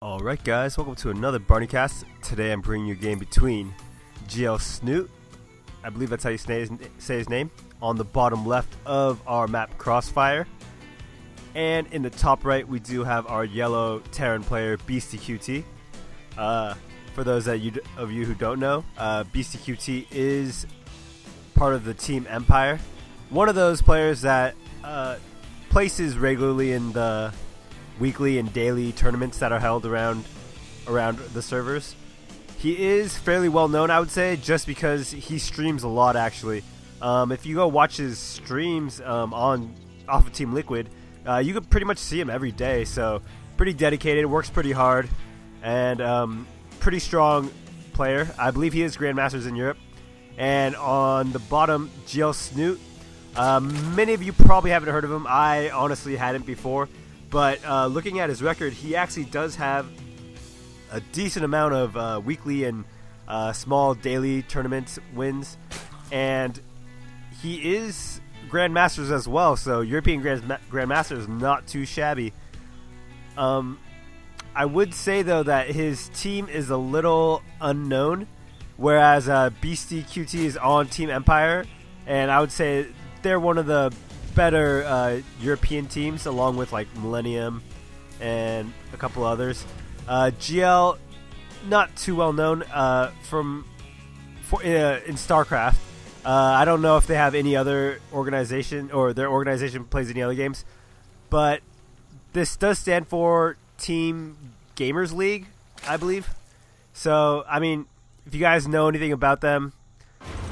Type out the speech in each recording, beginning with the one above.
Alright guys, welcome to another barneycast. Today I'm bringing you a game between GLSnute, I believe that's how you say his name, on the bottom left of our map Crossfire. And in the top right we do have our yellow Terran player Beastyqt. For those of you who don't know, Beastyqt is part of the Team Empire. One of those players that places regularly in the weekly and daily tournaments that are held around the servers. He is fairly well known, I would say, just because he streams a lot. Actually, if you go watch his streams off of Team Liquid, you can pretty much see him every day. So pretty dedicated, works pretty hard, and pretty strong player. I believe he is Grandmasters in Europe. And on the bottom, GLSnute. Many of you probably haven't heard of him. I honestly hadn't before. But looking at his record, he actually does have a decent amount of weekly and small daily tournament wins. And he is Grandmasters as well, so European Grandmaster is not too shabby. I would say, though, that his team is a little unknown, whereas Beastyqt is on Team Empire, and I would say they're one of the better European teams, along with like Millennium and a couple others. GL, not too well known in StarCraft. I don't know if they have any other organization or their organization plays any other games, but this does stand for Team Gamers League, I believe. So, I mean, if you guys know anything about them,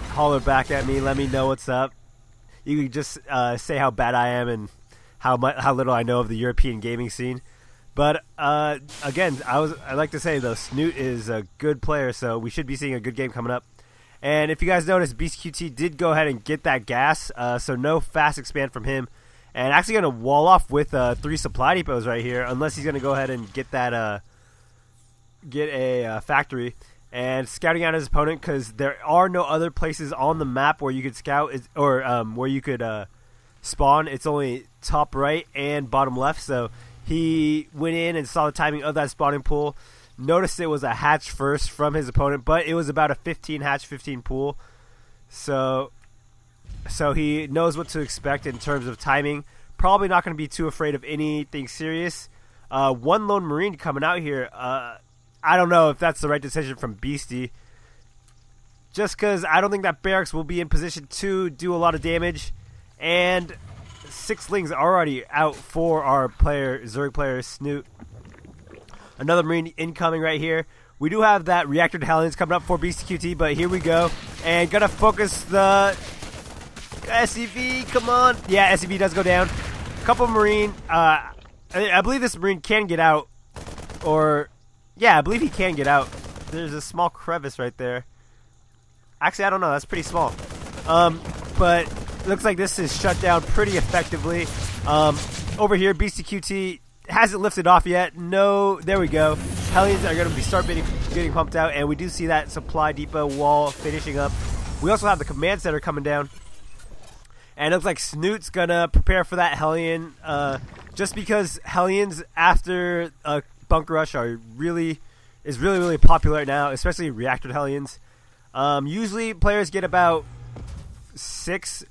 holler back at me. Let me know what's up. You can just say how bad I am and how little I know of the European gaming scene. But again, I like to say though, Snute is a good player, so we should be seeing a good game coming up. And if you guys noticed, Beastyqt did go ahead and get that gas, so no fast expand from him. And actually going to wall off with 3 supply depots right here, unless he's going to go ahead and get that get a factory. And scouting out his opponent, because there are no other places on the map where you could scout or where you could spawn. It's only top right and bottom left. So he went in and saw the timing of that spawning pool. Noticed it was a hatch first from his opponent, but it was about a 15 hatch, 15 pool. So he knows what to expect in terms of timing. Probably not going to be too afraid of anything serious. One lone marine coming out here. I don't know if that's the right decision from Beasty. Just because I don't think that barracks will be in position to do a lot of damage. And 6 lings already out for our player, Zerg player, Snute. Another marine incoming right here. We do have that reactor to Hellions coming up for Beastyqt, but here we go. And gonna focus the SCV, come on. Yeah, SCV does go down. Couple marine. I believe this marine can get out. Or... yeah, I believe he can get out. There's a small crevice right there. Actually, I don't know. That's pretty small. But looks like this is shut down pretty effectively. Over here, Beastyqt hasn't lifted off yet. No, there we go. Hellions are going to getting pumped out, and we do see that supply depot wall finishing up. We also have the command center coming down. And it looks like Snute's going to prepare for that Hellion. Just because Hellions, after a bunker rush, is really popular right now, especially reactor Hellions. Usually players get about 6,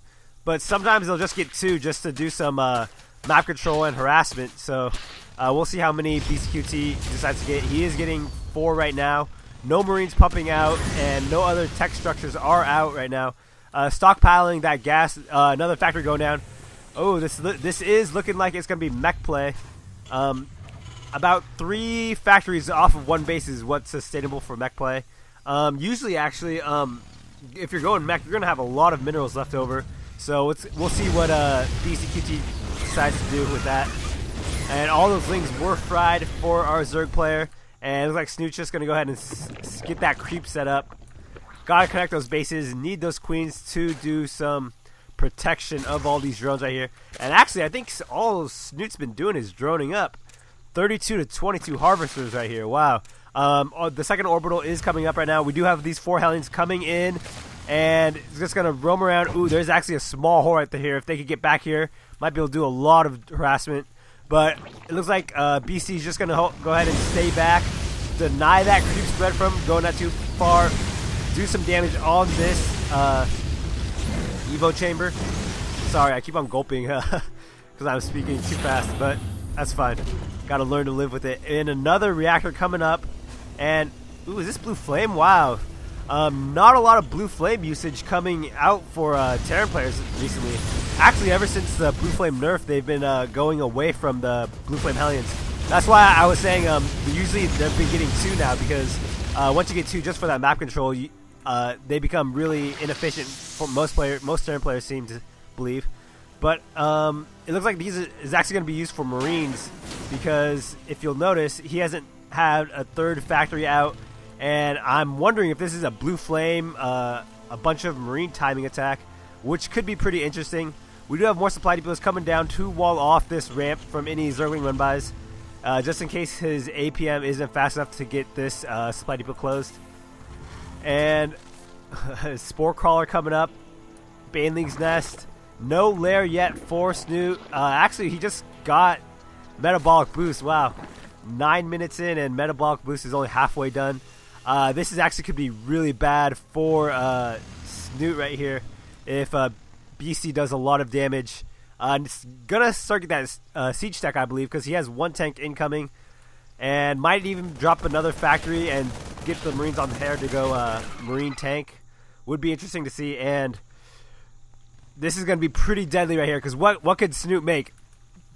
but sometimes they'll just get 2 just to do some map control and harassment. So we'll see how many Beastyqt decides to get. He is getting 4 right now. No marines pumping out, and no other tech structures are out right now. Stockpiling that gas. Another factory going down. Oh, this is looking like it's going to be mech play. About 3 factories off of 1 base is what's sustainable for mech play. Usually, actually, if you're going mech, you're going to have a lot of minerals left over. So we'll see what Beastyqt decides to do with that. And all those lings were fried for our Zerg player. And it looks like Snute's just going to go ahead and get that creep set up. Got to connect those bases. Need those queens to do some protection of all these drones right here. And actually, I think all Snute's been doing is droning up. 32 to 22 harvesters right here. Wow. The second orbital is coming up right now. We do have these 4 Hellions coming in, and it's just going to roam around. Ooh, there's actually a small hole right there. If they could get back here, might be able to do a lot of harassment. But it looks like BC is just going to go ahead and stay back, deny that creep spread from going not too far, do some damage on this Evo chamber. Sorry, I keep on gulping because I'm speaking too fast, but that's fine. Got to learn to live with it. And another reactor coming up. And, ooh, is this blue flame? Wow. Not a lot of blue flame usage coming out for Terran players recently. Actually, ever since the blue flame nerf, they've been going away from the blue flame Hellions. That's why I was saying usually they've been getting 2 now, because once you get 2 just for that map control, they become really inefficient for most Terran players seem to believe. But it looks like these is actually going to be used for Marines, because if you'll notice, he hasn't had a 3rd factory out, and I'm wondering if this is a blue flame, a bunch of Marine timing attack, which could be pretty interesting. We do have more supply depots coming down to wall off this ramp from any Zergling run-bys, just in case his APM isn't fast enough to get this supply depot closed. And Spore Crawler coming up, Baneling's Nest. No lair yet for Snute. Actually, he just got Metabolic Boost. Wow. 9 minutes in, and Metabolic Boost is only halfway done. This is actually could be really bad for Snute right here if BC does a lot of damage. It's gonna start get that siege tech, I believe, because he has 1 tank incoming, and might even drop another factory and get the Marines on the hair to go Marine tank. Would be interesting to see. And this is going to be pretty deadly right here, because what could Snute make?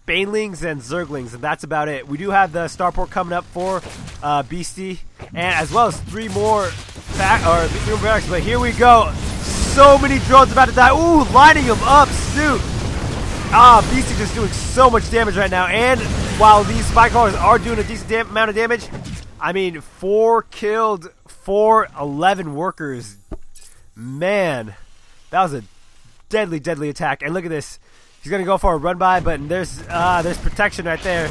Banelings and Zerglings, and that's about it. We do have the starport coming up for Beasty, and as well as 3 more barracks. But here we go. So many drones about to die. Ooh, lining them up, Snute. Beasty just doing so much damage right now. And while these spy crawlers are doing a decent amount of damage, I mean, 4 killed, 11 workers. Man, that was a deadly attack. And look at this. He's gonna go for a run by, but there's protection right there,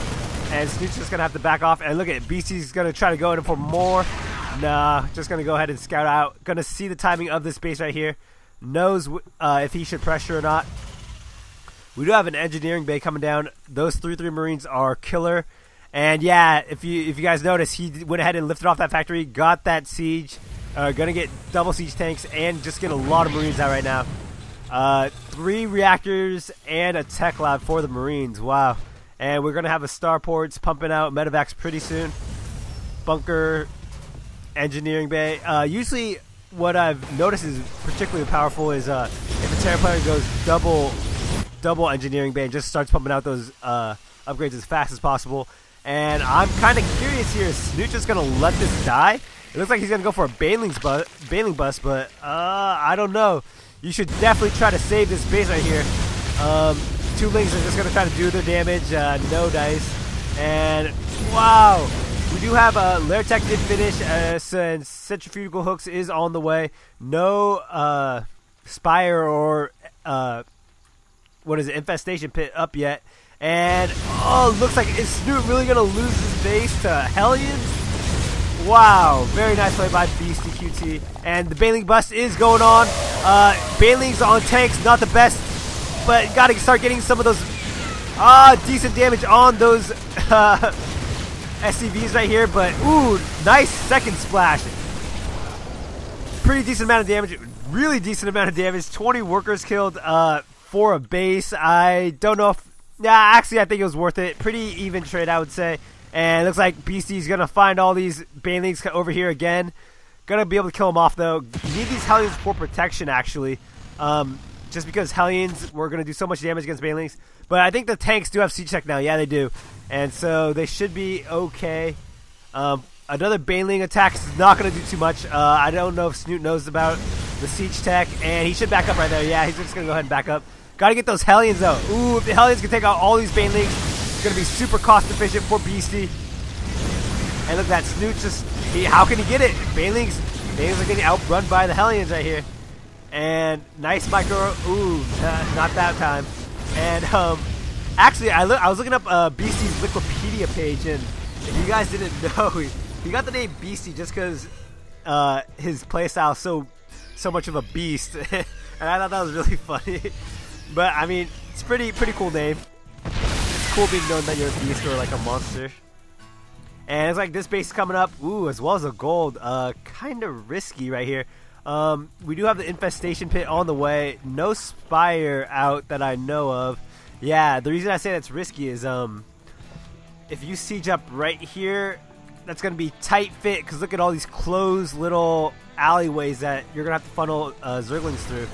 and Snoot's just gonna have to back off. And look at it, BC's gonna try to go in for more. Nah, just gonna go ahead and scout out. Gonna see the timing of this base right here. Knows if he should pressure or not. We do have an engineering bay coming down. Those 3 Marines are killer. And yeah, if you guys notice, he went ahead and lifted off that factory, got that siege. Gonna get double siege tanks and just get a lot of Marines out right now. 3 reactors and a tech lab for the Marines. Wow. And we're going to have a starports pumping out medevacs pretty soon. Bunker, engineering bay. Usually what I've noticed is particularly powerful is if a Terran player goes double engineering bay and just starts pumping out those upgrades as fast as possible. And I'm kind of curious here, is Snute just going to let this die? It looks like he's going to go for a Baneling bust, but I don't know. You should definitely try to save this base right here. 2 Lings are just going to try to do their damage. No dice. And wow. We do have Lair Tech did finish, and Centrifugal Hooks is on the way. No Spire or Infestation Pit up yet. And looks like, is Snute really going to lose his base to Hellions? Wow, very nice play by Beastyqt. And the Baneling bust is going on. Banelings on tanks, not the best, but got to start getting some of those decent damage on those SCVs right here. But ooh, nice second splash. Pretty decent amount of damage, really decent amount of damage. 20 workers killed for a base. I don't know if, actually I think it was worth it. Pretty even trade, I would say. And it looks like Beasty's going to find all these Banelings over here again. Going to be able to kill them off, though. You need these Hellions for protection, actually. Just because Hellions were going to do so much damage against Banelings. But I think the tanks do have siege tech now. Yeah, they do. And so they should be okay. Another Baneling attack is not going to do too much. I don't know if Snute knows about the siege tech. And he should back up right there. Yeah, he's just going to go ahead and back up. Got to get those Hellions, though. Ooh, if the Hellions can take out all these Banelings, going to be super cost efficient for Beasty. And look at that, Snute just, how can he get it? Banelings are getting outrun by the Hellions right here. And nice micro, ooh, not that time. And actually, I was looking up Beasty's Wikipedia page, and if you guys didn't know, he got the name Beasty just because his playstyle is so much of a beast. And I thought that was really funny. But I mean, it's pretty cool name. cool being known that you're a beast or like a monster. And it's like this base is coming up. Ooh, as well as a gold. Kind of risky right here. We do have the infestation pit on the way. No spire out that I know of. Yeah, the reason I say that's risky is if you siege up right here, that's going to be tight fit because look at all these closed little alleyways that you're going to have to funnel Zerglings through.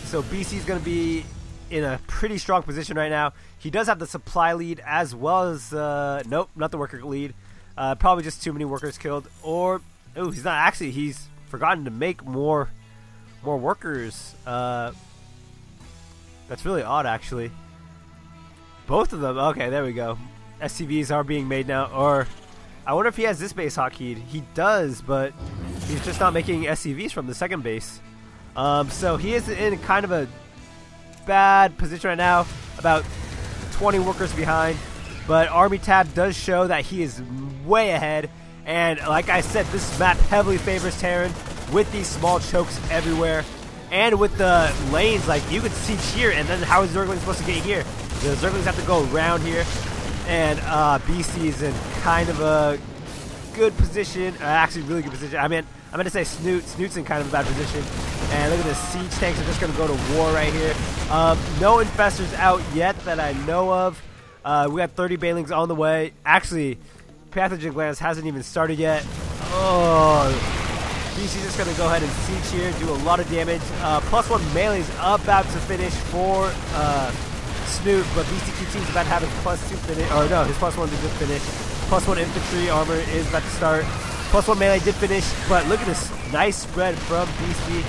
So BC is going to be in a pretty strong position right now. He does have the supply lead as well as nope, not the worker lead. Probably just too many workers killed. Or oh, he's not actually. He's forgotten to make more workers. That's really odd, actually. Both of them. Okay, there we go. SCVs are being made now. Or I wonder if he has this base hotkeyed. He does, but he's just not making SCVs from the second base. So he is in kind of a bad position right now. About 20 workers behind. But Army tab does show that he is way ahead. And like I said, this map heavily favors Terran with these small chokes everywhere. And with the lanes, like you could siege here, and then how is Zergling supposed to get here? The Zerglings have to go around here. And BC is in kind of a good position. Actually, really good position. I meant to say Snute. Snute's in kind of a bad position. And look at this. Siege tanks are just going to go to war right here. No infestors out yet that I know of. We got 30 banelings on the way. Actually, Pathogen Glance hasn't even started yet. Oh, BC's just going to go ahead and siege here, do a lot of damage. +1 melee is about to finish for Snute, but Beastyqt team's about to have his +2 finish. Or no, his +1 did finish. +1 infantry armor is about to start. +1 melee did finish, but look at this nice spread from Beasty.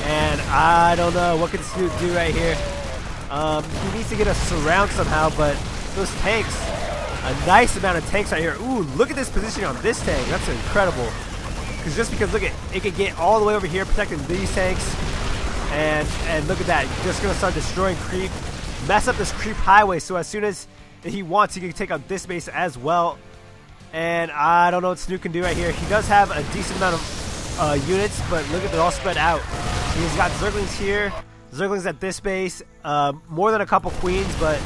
And I don't know, what can Snute do right here? He needs to get a surround somehow, but those tanks, a nice amount of tanks right here. Ooh, look at this positioning on this tank. That's incredible. Because look at it can get all the way over here protecting these tanks. And look at that. Just going to start destroying creep. Mess up this creep highway so as soon as he wants, he can take out this base as well. And I don't know what Snute can do right here. He does have a decent amount of units, but look at they're all spread out. He's got Zerglings here. Zerglings at this base. More than a couple queens, but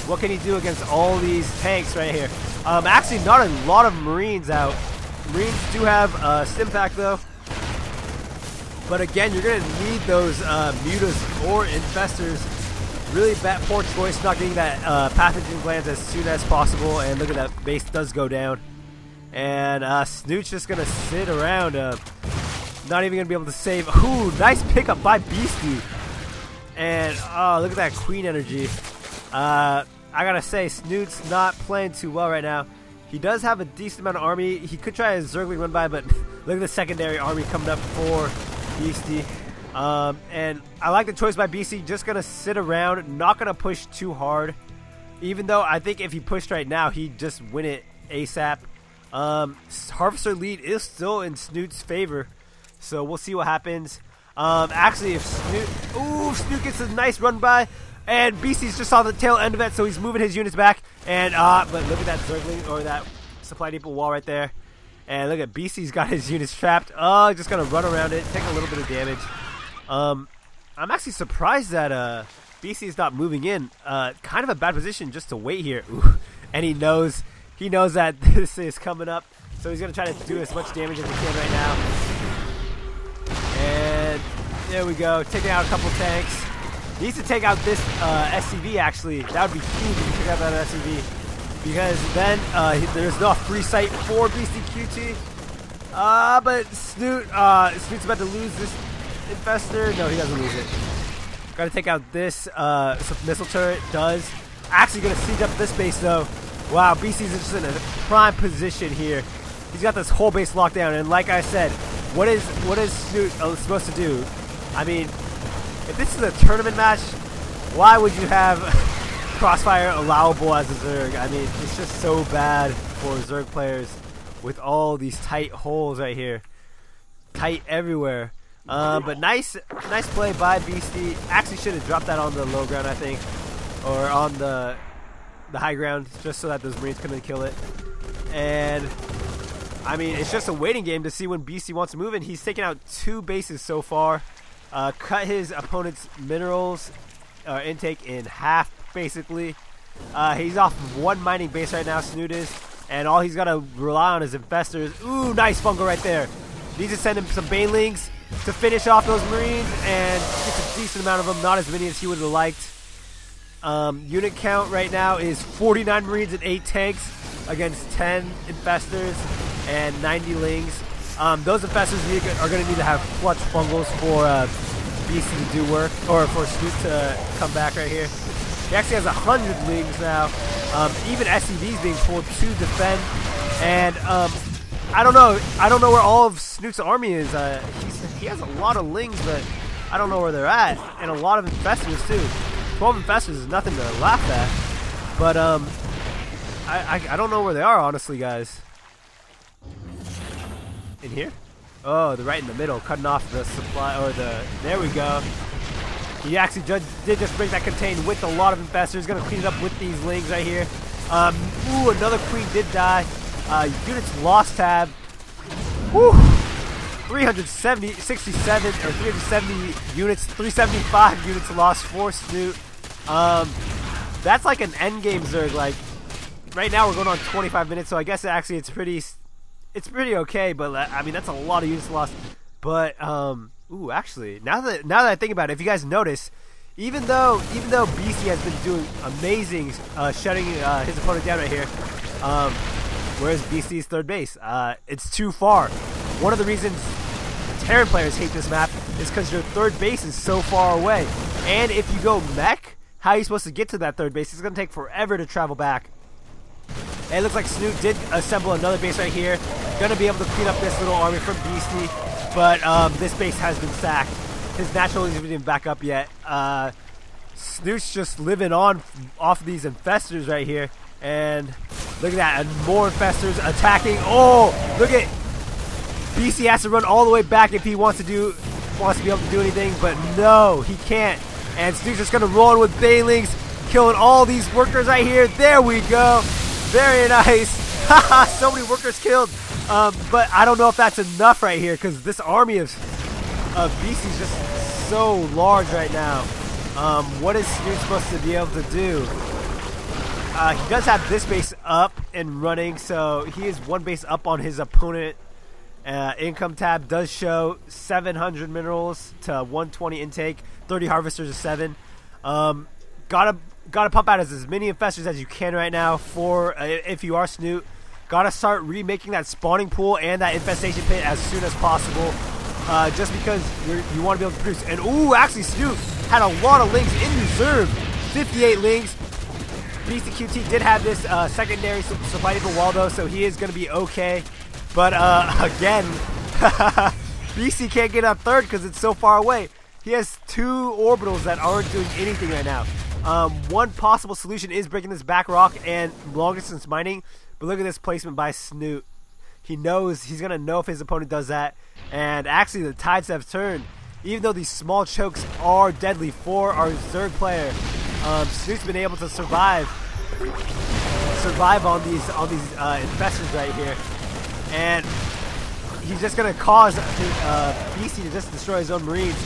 what can he do against all these tanks right here? Actually, not a lot of Marines out. Marines do have Stimpack though. But again, you're going to need those mutas or infestors. Really bad, poor choice not getting that pathogen glands as soon as possible. And look at that, base does go down. And Snute's just going to sit around. Not even going to be able to save. Ooh, nice pickup by Beasty. And oh, look at that queen energy. I got to say, Snute's not playing too well right now. He does have a decent amount of army. He could try a Zergling run by, but look at the secondary army coming up for Beasty. And I like the choice by BC. Just going to sit around. Not going to push too hard. Even though I think if he pushed right now, he'd just win it ASAP. Harvester lead is still in Snute's favor. So we'll see what happens. Actually, if Snute... Ooh, Snute gets a nice run by. And BC's just on the tail end of it, so he's moving his units back. And but look at that Zergling, or that supply depot wall right there. And look at BC's got his units trapped. Oh, just gonna run around it, take a little bit of damage. I'm actually surprised that BC is not moving in. Kind of a bad position just to wait here. Ooh. And he knows that this is coming up, so he's gonna try to do as much damage as he can right now. And there we go, taking out a couple tanks. He needs to take out this SCV actually. That would be huge if he took out that SCV. Because then there's no free sight for Beastyqt. But Snute's about to lose this infestor. No, he doesn't lose it. Gotta take out this missile turret. Does. Actually gonna siege up this base though. Wow, BC's just in a prime position here. He's got this whole base locked down. And like I said, what is Snute supposed to do? I mean, if this is a tournament match, why would you have Crossfire allowable as a Zerg? I mean, it's just so bad for Zerg players with all these tight holes right here. Tight everywhere. But nice play by Beasty. Actually should have dropped that on the low ground, I think. Or on the high ground, just so that those Marines couldn't kill it. And I mean, it's just a waiting game to see when BC wants to move in. He's taken out 2 bases so far. Cut his opponent's minerals intake in half. basically. He's off one mining base right now, Snute is, and all he's got to rely on is infestors. Ooh, nice fungal right there. Needs to send him some banelings to finish off those marines and gets a decent amount of them, not as many as he would have liked. Unit count right now is 49 marines and 8 tanks against 10 infestors and 90 lings. Those infestors are going to need to have clutch fungals for Beasty to do work, or for Snute to come back right here. He actually has 100 lings now. Even SCV is being pulled to defend, and I don't know where all of Snute's army is. He has a lot of lings, but I don't know where they're at, and a lot of infestors too. 12 infestors is nothing to laugh at, but I don't know where they are, honestly, guys. In here? Oh, they're right in the middle, cutting off the supply, or there we go. He actually did just break that contain with a lot of infestors. Gonna clean it up with these lings right here. Ooh, another queen did die. Units lost tab. Woo! 367 or 370 units, 375 units lost for Snute. That's like an end game Zerg. Like right now we're going on 25 minutes, so I guess actually it's pretty okay. But I mean that's a lot of units lost. But ooh, actually, now that I think about it, if you guys notice, even though Beasty has been doing amazing shutting his opponent down right here, whereas Beasty's third base, it's too far. One of the reasons Terran players hate this map is because your third base is so far away, and if you go mech, how are you supposed to get to that third base? It's going to take forever to travel back. And it looks like Snute did assemble another base right here. Going to be able to clean up this little army from Beasty. But this base has been sacked. His natural isn't even back up yet. Snute's just living on off of these infestors right here. And look at that. And more infestors attacking. Oh, look at Beasty has to run all the way back if he wants to be able to do anything. But no, he can't. And Snute's just going to roll in with banelings, killing all these workers right here. There we go. Very nice. Haha, so many workers killed. But I don't know if that's enough right here because this army of Beastie is just so large right now. What is Snute supposed to be able to do? He does have this base up and running, so he is one base up on his opponent. Income tab does show 700 minerals to 120 intake, 30 harvesters to 7. Gotta pump out as many infestors as you can right now for if you are Snute. Gotta start remaking that spawning pool and that infestation pit as soon as possible, just because you want to be able to produce. And ooh, actually Snute had a lot of lings in reserve, 58 lings. Beastyqt did have this secondary supply depot wall though, so he is going to be okay. But again, Beasty can't get up third because it's so far away. He has 2 orbitals that aren't doing anything right now. One possible solution is breaking this back rock and long distance mining. But look at this placement by Snute. He knows, he's going to know if his opponent does that. And actually the tides have turned. Even though these small chokes are deadly for our Zerg player, Snute's been able to survive on these infestors right here. And he's just going to cause Beasty to just destroy his own marines.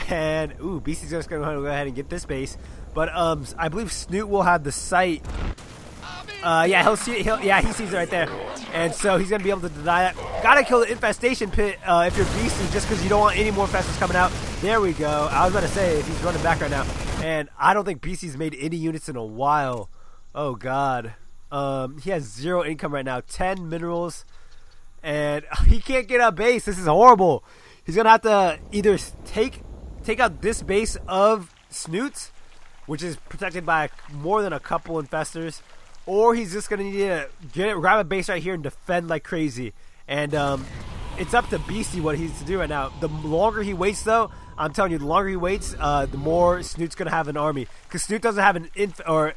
And ooh, Beasty's just going to go ahead and get this base. But I believe Snute will have the sight. Yeah, he'll see it. He sees it right there, and so he's gonna be able to deny that. Gotta kill the infestation pit if you're Beasty, just because you don't want any more infestors coming out. There we go. I was about to say if he's running back right now, and I don't think Beasty's made any units in a while. Oh God, he has 0 income right now, 10 minerals, and he can't get a base. This is horrible. He's gonna have to either take out this base of Snute's, which is protected by more than a couple infestors. Or he's just going to need to grab a base right here and defend like crazy. And it's up to Beasty what he needs to do right now. The longer he waits, though, I'm telling you, the longer he waits, the more Snute's going to have an army. Because Snute doesn't have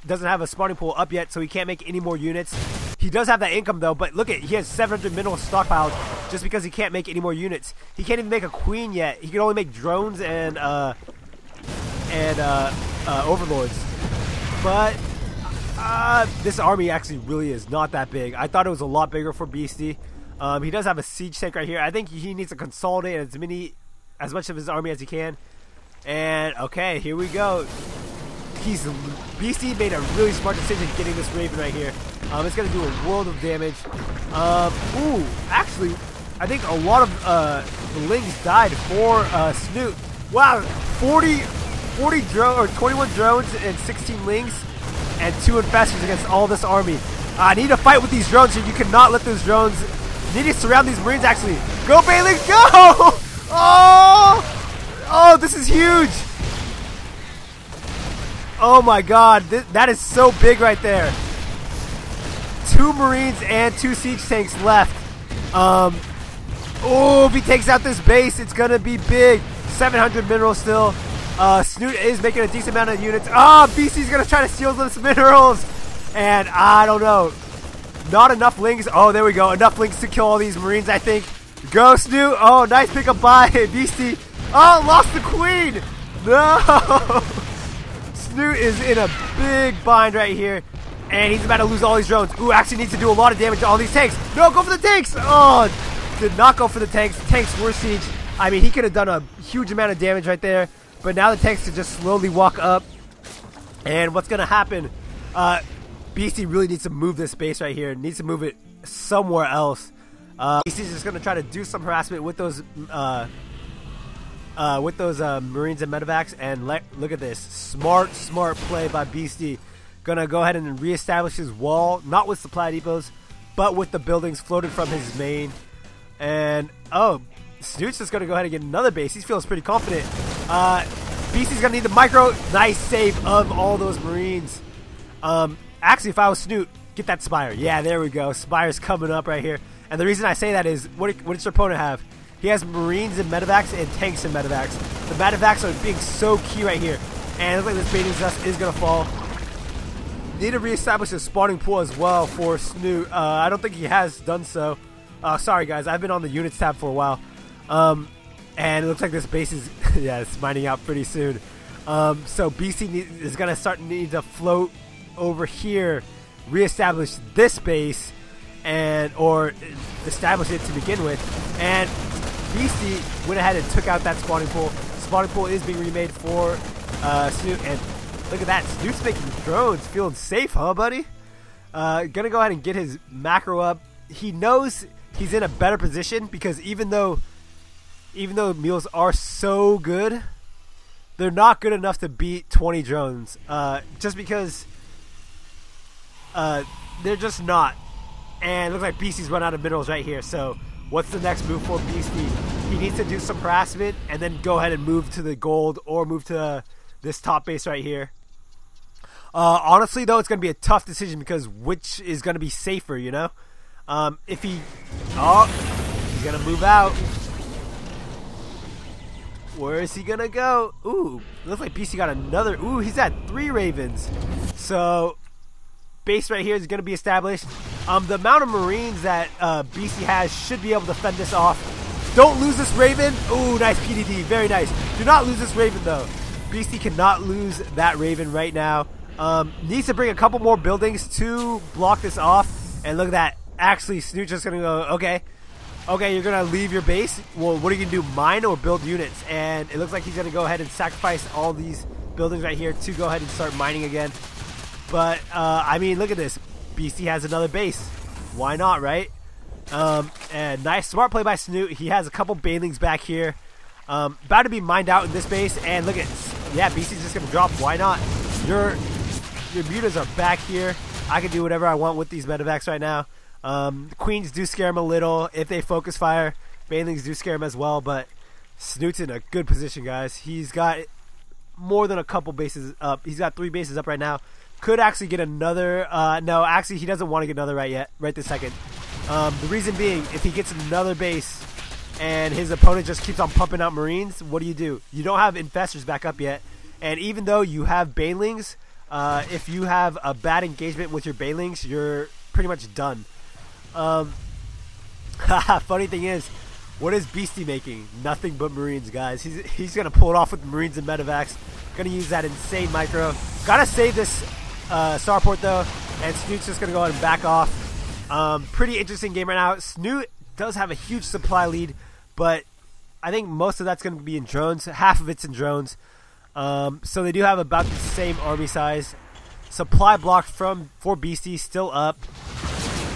doesn't have a spawning pool up yet, so he can't make any more units. He does have that income, though, but look at, he has 700 minerals stockpiled just because he can't make any more units. He can't even make a queen yet. He can only make drones and overlords. But this army actually really is not that big. I thought it was a lot bigger for Beasty. He does have a siege tank right here. I think he needs to consolidate as much of his army as he can. And okay, here we go. Beasty made a really smart decision getting this Raven right here. It's going to do a world of damage. Ooh, actually, I think a lot of the Lings died for Snute. Wow, 40 drone or 21 drones and 16 Lings and 2 infestors against all this army. I need to fight with these drones here. You cannot let those drones. You need to surround these Marines actually. Go Bailey, go! Oh, this is huge. Oh my God, that is so big right there. 2 Marines and 2 siege tanks left. Oh, if he takes out this base, it's gonna be big. 700 minerals still. Snute is making a decent amount of units. Beasty's gonna try to steal those minerals. And I don't know. Not enough Lings. Oh, there we go. Enough Lings to kill all these Marines, I think. Go, Snute. Oh, nice pickup by Beasty. Oh, lost the Queen. No. Snute is in a big bind right here. And he's about to lose all these drones. Ooh, actually needs to do a lot of damage to all these tanks. No, go for the tanks. Oh, did not go for the tanks. Tanks were siege. I mean, he could have done a huge amount of damage right there. But now the tanks can just slowly walk up. And what's going to happen? Beasty really needs to move this base right here. Needs to move it somewhere else. Beasty's just going to try to do some harassment with those Marines and medevacs. And look at this. Smart play by Beasty. Gonna go ahead and reestablish his wall. Not with supply depots, but with the buildings floated from his main. And, oh, Snute's just gonna go ahead and get another base. He feels pretty confident. Beasty's gonna need the micro. Nice save of all those Marines. Actually, if I was Snute, get that Spire. Yeah, there we go. Spire's coming up right here. And the reason I say that is, what does your opponent have? He has Marines and medevacs and tanks and medevacs. The medevacs are being so key right here. And it looks like this baiting dust is gonna fall. Need to reestablish a spawning pool as well for Snute. I don't think he has done so. Sorry guys, I've been on the units tab for a while. And it looks like this base is yeah, it's mining out pretty soon. So BC is gonna need to float over here, reestablish this base, or establish it to begin with. And BC went ahead and took out that spawning pool. Spawning pool is being remade for Snute, and look at that. Snute's making drones. Feeling safe, huh, buddy? Gonna go ahead and get his macro up. He knows he's in a better position because even though mules are so good, they're not good enough to beat 20 drones. Just because they're just not. And it looks like Beasty's run out of minerals right here. So what's the next move for Beasty? He needs to do some harassment and then go ahead and move to the gold or move to this top base right here. Honestly, though, it's going to be a tough decision because which is going to be safer, you know? If he... Oh, he's going to move out. Where is he going to go? Ooh, looks like BC got another... Ooh, he's at 3 Ravens. So, base right here is going to be established. The amount of Marines that BC has should be able to fend this off. Don't lose this Raven. Ooh, nice PDD. Very nice. Do not lose this Raven, though. BC cannot lose that Raven right now. Needs to bring a couple more buildings to block this off. And look at that. Actually, Snute's just going to go, okay, you're going to leave your base. Well, what are you going to do? Mine or build units? And it looks like he's going to go ahead and sacrifice all these buildings right here to go ahead and start mining again. But, I mean, look at this. BC has another base. Why not, right? And nice, smart play by Snute. He has a couple banelings back here. About to be mined out in this base. And look at, yeah, BC's just going to drop. Why not? Your mutas are back here. I can do whatever I want with these medevacs right now. The queens do scare him a little if they focus fire. Banelings do scare him as well, but Snute's in a good position, guys. He's got more than a couple bases up. He's got 3 bases up right now. Could actually get another. No, actually, he doesn't want to get another right this second. The reason being, if he gets another base and his opponent just keeps on pumping out Marines, what do? You don't have infestors back up yet. And even though you have banelings, if you have a bad engagement with your banelings, you're pretty much done. Funny thing is, what is Beasty making? Nothing but Marines, guys. He's gonna pull it off with Marines and medevacs. Gonna use that insane micro. Gotta save this starport though, and Snute's just gonna go ahead and back off. Pretty interesting game right now. Snute does have a huge supply lead, but I think most of that's gonna be in drones. Half of it's in drones. So they do have about the same army size. Supply block for Beasty still up.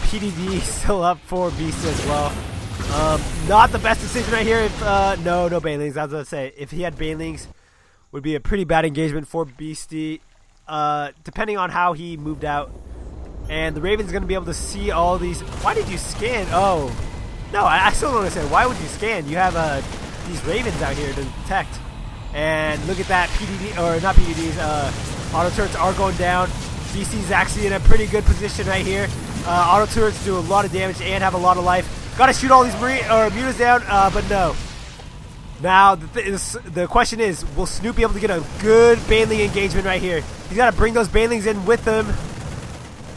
PDD still up for Beasty as well. Not the best decision right here. If no banelings. I was gonna say if he had banelings, would be a pretty bad engagement for Beasty. Depending on how he moved out, and the Raven's gonna be able to see all these. Why did you scan? Oh, no, I still don't understand. Why would you scan? You have these Ravens out here to detect, and look at that PDD or not PDDs. Auto turrets are going down. Beasty's actually in a pretty good position right here. Auto turrets do a lot of damage and have a lot of life. Gotta shoot all these mutas down, but no. Now, the question is, will Snoop be able to get a good Baneling engagement right here? He's got to bring those Banelings in with him.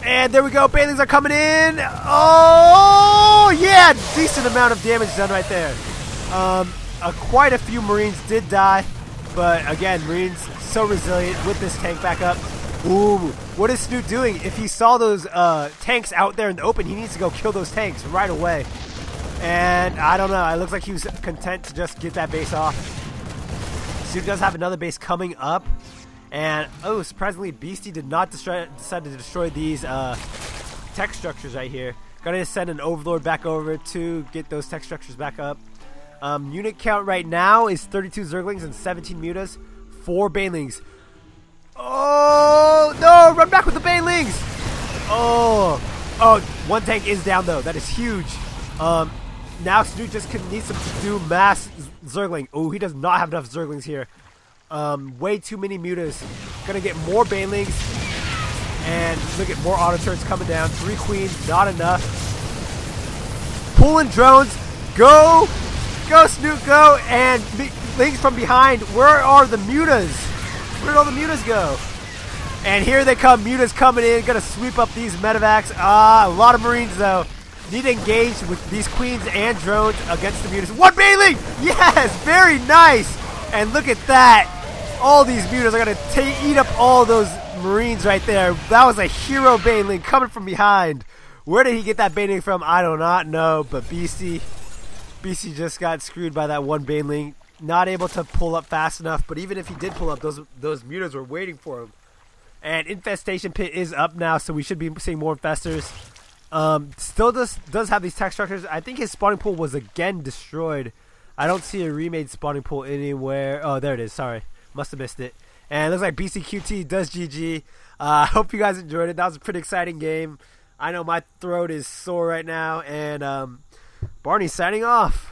And there we go. Banelings are coming in. Oh, yeah. Decent amount of damage done right there. Quite a few Marines did die. But, again, Marines so resilient with this tank back up. Ooh, what is Snoop doing? If he saw those tanks out there in the open, he needs to go kill those tanks right away. And I don't know. It looks like he was content to just get that base off. Snoop does have another base coming up. And, oh, surprisingly, Beasty did not decide to destroy these tech structures right here. Gonna send an Overlord back over to get those tech structures back up. Unit count right now is 32 Zerglings and 17 Mutas. 4 Banelings. Oh, no! Run back with the Banelings! Oh, one tank is down, though. That is huge. Now Snoop just needs to do mass Zergling. Oh, he does not have enough Zerglings here. Way too many Mutas. Gonna get more Banelings. And look at more auto turrets coming down. 3 Queens, not enough. Pulling drones. Go! Go, Snoop, go! And Lings from behind. Where are the Mutas? Where did all the Mutas go? And here they come. Mutas coming in. Gonna sweep up these medevacs. A lot of Marines, though. Need to engage with these Queens and drones against the Mutas. One Baneling! Yes! Very nice! And look at that. All these Mutas are going to eat up all those Marines right there. That was a hero Baneling coming from behind. Where did he get that Baneling from? I do not know. But Beasty just got screwed by that one Baneling. Not able to pull up fast enough. But even if he did pull up, those Mutas were waiting for him. And Infestation Pit is up now, so we should be seeing more Infestors. Still does have these tech structures. I think his spawning pool was again destroyed. I don't see a remade spawning pool anywhere. Oh, there it is. Sorry. Must have missed it. And it looks like Beastyqt does GG. I hope you guys enjoyed it. That was a pretty exciting game. I know my throat is sore right now. And Barney signing off.